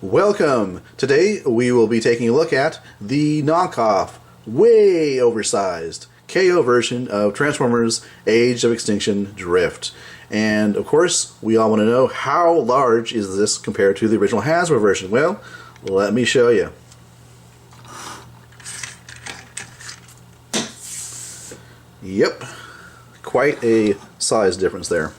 Welcome! Today we will be taking a look at the Knockoff, way oversized KO version of Transformers Age of Extinction Drift. And of course, we all want to know, how large is this compared to the original Hasbro version? Well, let me show you. Yep, quite a size difference there.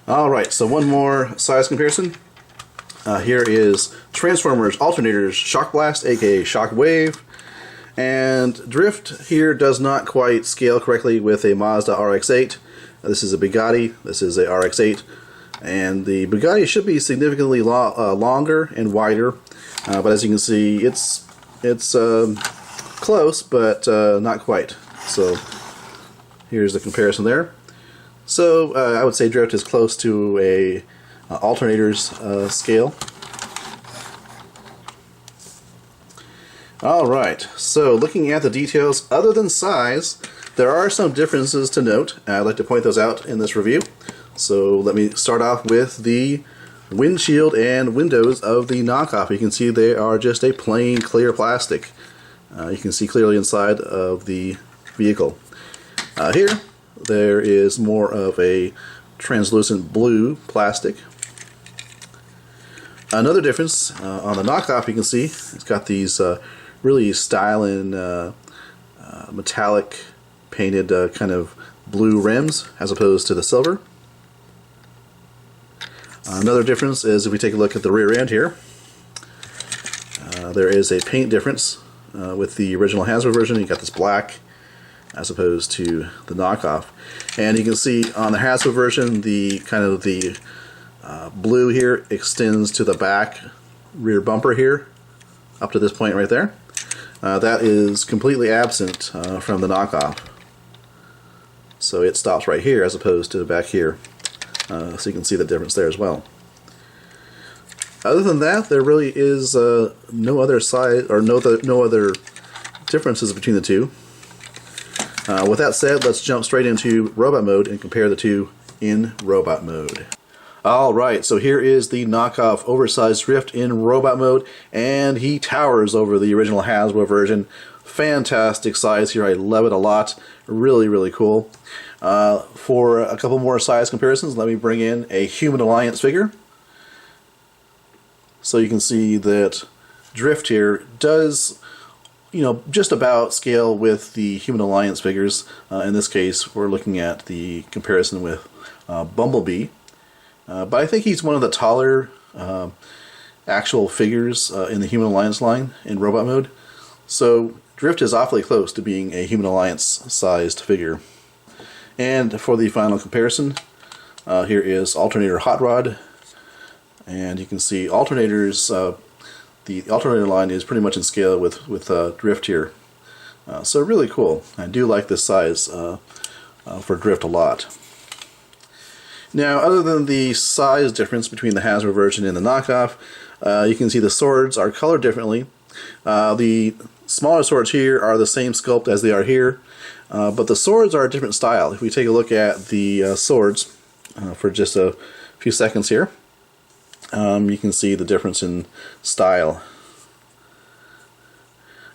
Alright, so one more size comparison. Here is Transformers Alternators Shock Blast, aka Shock Wave. And Drift here does not quite scale correctly with a Mazda RX-8. This is a Bugatti, this is a RX-8. And the Bugatti should be significantly longer and wider. But as you can see, it's close, but not quite. So here's the comparison there. So I would say Drift is close to a Alternator's scale. Alright, so looking at the details, other than size, there are some differences to note. I'd like to point those out in this review. So let me start off with the windshield and windows of the Knockoff. You can see they are just a plain clear plastic. You can see clearly inside of the vehicle. Here, there is more of a translucent blue plastic. Another difference on the Knockoff, you can see it's got these really styling metallic painted kind of blue rims as opposed to the silver. Another difference is if we take a look at the rear end here, there is a paint difference with the original Hasbro version. You got this black as opposed to the Knockoff, and you can see on the Hasbro version the blue here extends to the back rear bumper here up to this point right there. That is completely absent from the Knockoff, so it stops right here as opposed to back here. So you can see the difference there as well. Other than that, there really is no other size or no other differences between the two. With that said, let's jump straight into robot mode and compare the two in robot mode. Alright, so here is the Knockoff oversized Drift in robot mode, and he towers over the original Hasbro version. Fantastic size here, I love it a lot. Really, really cool. For a couple more size comparisons, let me bring in a Human Alliance figure. So you can see that Drift here does, just about scale with the Human Alliance figures. In this case, we're looking at the comparison with Bumblebee. But I think he's one of the taller actual figures in the Human Alliance line in robot mode. So Drift is awfully close to being a Human Alliance sized figure. And for the final comparison, here is Alternator Hot Rod. And you can see Alternators, the Alternator line is pretty much in scale with Drift here. So really cool. I do like this size for Drift a lot. Now, other than the size difference between the Hasbro version and the Knockoff, you can see the swords are colored differently. The smaller swords here are the same sculpt as they are here, but the swords are a different style. If we take a look at the swords for just a few seconds here, you can see the difference in style.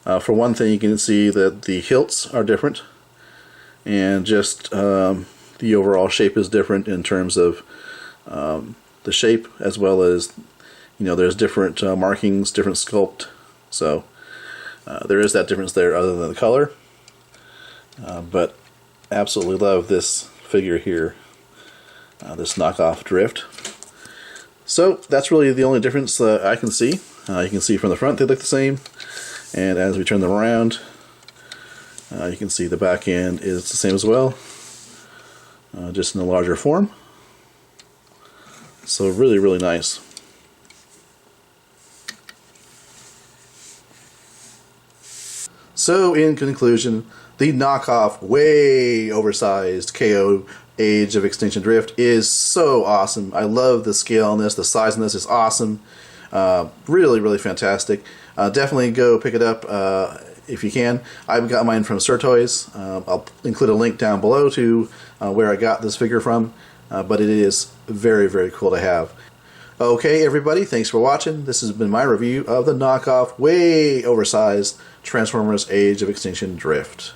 For one thing, you can see that the hilts are different, and just the overall shape is different in terms of the shape, as well as there's different markings, different sculpt. So there is that difference there other than the color. But absolutely love this figure here, this Knockoff Drift. So that's really the only difference I can see. You can see from the front they look the same, and as we turn them around, you can see the back end is the same as well, just in a larger form. So really, really nice. So in conclusion, the Knockoff, way oversized KO Age of Extinction Drift is so awesome. I love the scale on this, the size on this is awesome. Really, really fantastic. Definitely go pick it up if you can. I've got mine from SirToys. I'll include a link down below to where I got this figure from, but it is very, very cool to have. Okay, everybody, thanks for watching. This has been my review of the knockoff, way oversized Transformers Age of Extinction Drift.